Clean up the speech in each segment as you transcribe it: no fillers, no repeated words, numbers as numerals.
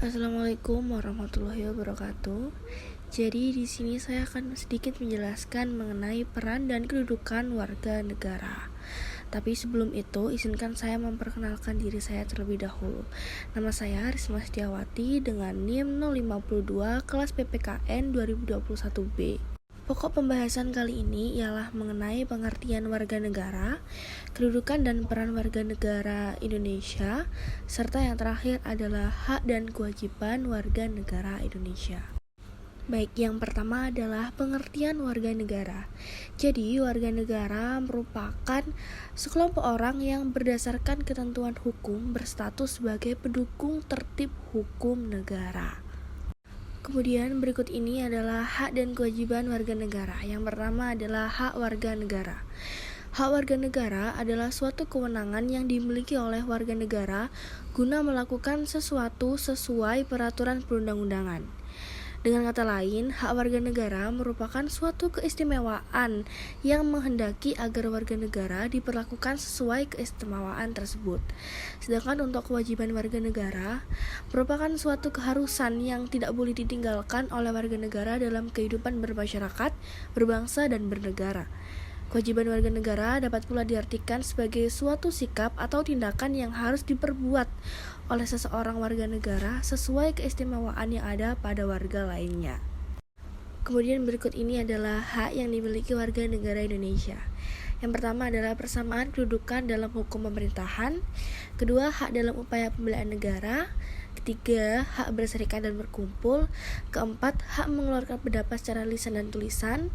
Assalamualaikum warahmatullahi wabarakatuh. Jadi di sini saya akan sedikit menjelaskan mengenai peran dan kedudukan warga negara. Tapi sebelum itu, izinkan saya memperkenalkan diri saya terlebih dahulu. Nama saya Risma Setiawati dengan NIM 052 kelas PPKN 2021B. Pokok pembahasan kali ini ialah mengenai pengertian warga negara, kedudukan dan peran warga negara Indonesia, serta yang terakhir adalah hak dan kewajiban warga negara Indonesia. Baik, yang pertama adalah pengertian warga negara. Jadi, warga negara merupakan sekelompok orang yang berdasarkan ketentuan hukum berstatus sebagai pendukung tertib hukum negara. Kemudian berikut ini adalah hak dan kewajiban warga negara. Yang pertama adalah hak warga negara. Hak warga negara adalah suatu kewenangan yang dimiliki oleh warga negara guna melakukan sesuatu sesuai peraturan perundang-undangan. Dengan kata lain, hak warga negara merupakan suatu keistimewaan yang menghendaki agar warga negara diperlakukan sesuai keistimewaan tersebut. Sedangkan untuk kewajiban warga negara merupakan suatu keharusan yang tidak boleh ditinggalkan oleh warga negara dalam kehidupan bermasyarakat, berbangsa, dan bernegara. Kewajiban warga negara dapat pula diartikan sebagai suatu sikap atau tindakan yang harus diperbuat oleh seseorang warga negara sesuai keistimewaan yang ada pada warga lainnya. Kemudian berikut ini adalah hak yang dimiliki warga negara Indonesia. Yang pertama adalah persamaan kedudukan dalam hukum pemerintahan. Kedua, hak dalam upaya pembelaan negara. Ketiga, hak berserikat dan berkumpul. Keempat, hak mengeluarkan pendapat secara lisan dan tulisan.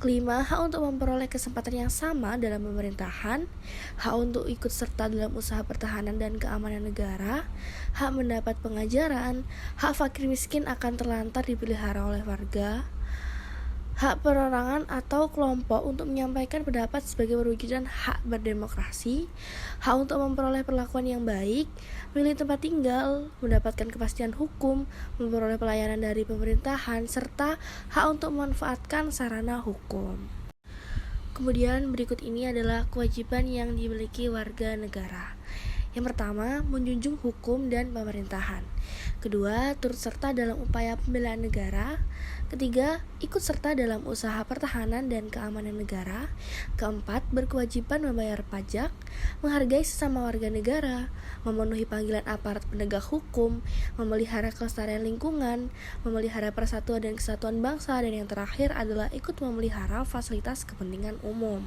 Kelima, hak untuk memperoleh kesempatan yang sama dalam pemerintahan. Hak untuk ikut serta dalam usaha pertahanan dan keamanan negara. Hak mendapat pengajaran. Hak fakir miskin akan terlantar dipelihara oleh warga. Hak perorangan atau kelompok untuk menyampaikan pendapat sebagai perwujudan hak berdemokrasi, hak untuk memperoleh perlakuan yang baik, memilih tempat tinggal, mendapatkan kepastian hukum, memperoleh pelayanan dari pemerintahan, serta hak untuk memanfaatkan sarana hukum. Kemudian berikut ini adalah kewajiban yang dimiliki warga negara. Yang pertama, menjunjung hukum dan pemerintahan. Kedua, turut serta dalam upaya pembelaan negara. Ketiga, ikut serta dalam usaha pertahanan dan keamanan negara. Keempat, berkewajiban membayar pajak, menghargai sesama warga negara, memenuhi panggilan aparat penegak hukum, memelihara kelestarian lingkungan, memelihara persatuan dan kesatuan bangsa, dan yang terakhir adalah ikut memelihara fasilitas kepentingan umum.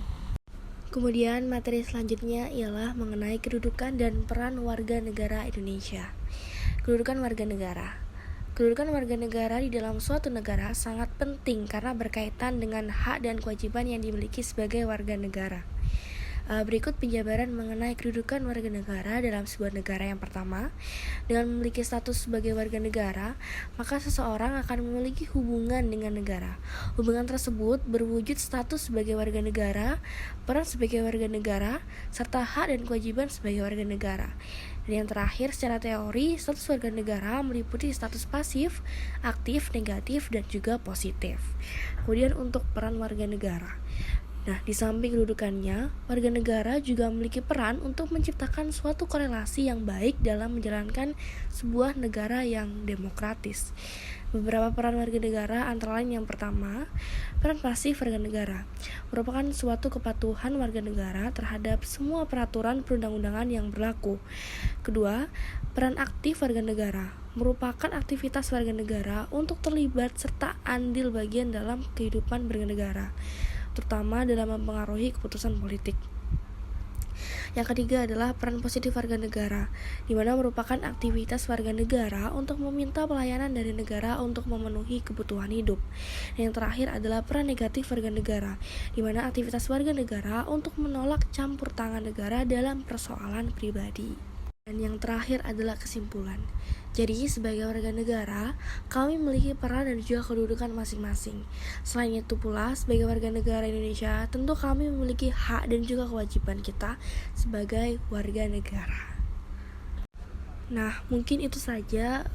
Kemudian materi selanjutnya ialah mengenai kedudukan dan peran warga negara Indonesia. Kedudukan warga negara. Kedudukan warga negara di dalam suatu negara sangat penting karena berkaitan dengan hak dan kewajiban yang dimiliki sebagai warga negara. Berikut penjabaran mengenai kedudukan warga negara dalam sebuah negara. Yang pertama, dengan memiliki status sebagai warga negara, maka seseorang akan memiliki hubungan dengan negara. Hubungan tersebut berwujud status sebagai warga negara, peran sebagai warga negara, serta hak dan kewajiban sebagai warga negara. Dan yang terakhir, secara teori, status warga negara meliputi status pasif, aktif, negatif, dan juga positif. Kemudian untuk peran warga negara. Nah, di samping kedudukannya, warga negara juga memiliki peran untuk menciptakan suatu korelasi yang baik dalam menjalankan sebuah negara yang demokratis. Beberapa peran warga negara antara lain yang pertama, peran pasif warga negara merupakan suatu kepatuhan warga negara terhadap semua peraturan perundang-undangan yang berlaku. Kedua, peran aktif warga negara merupakan aktivitas warga negara untuk terlibat serta andil bagian dalam kehidupan bernegara, terutama dalam mempengaruhi keputusan politik. Yang ketiga adalah peran positif warga negara, di mana merupakan aktivitas warga negara untuk meminta pelayanan dari negara untuk memenuhi kebutuhan hidup. Dan yang terakhir adalah peran negatif warga negara, di mana aktivitas warga negara untuk menolak campur tangan negara dalam persoalan pribadi. Dan yang terakhir adalah kesimpulan. Jadi, sebagai warga negara, kami memiliki peran dan juga kedudukan masing-masing. Selain itu pula, sebagai warga negara Indonesia, tentu kami memiliki hak dan juga kewajiban kita sebagai warga negara. Nah, mungkin itu saja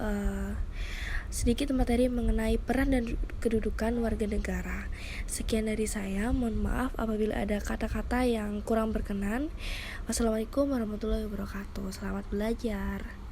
sedikit materi mengenai peran dan kedudukan warga negara. Sekian dari saya, mohon maaf apabila ada kata-kata yang kurang berkenan. Wassalamualaikum warahmatullahi wabarakatuh. Selamat belajar.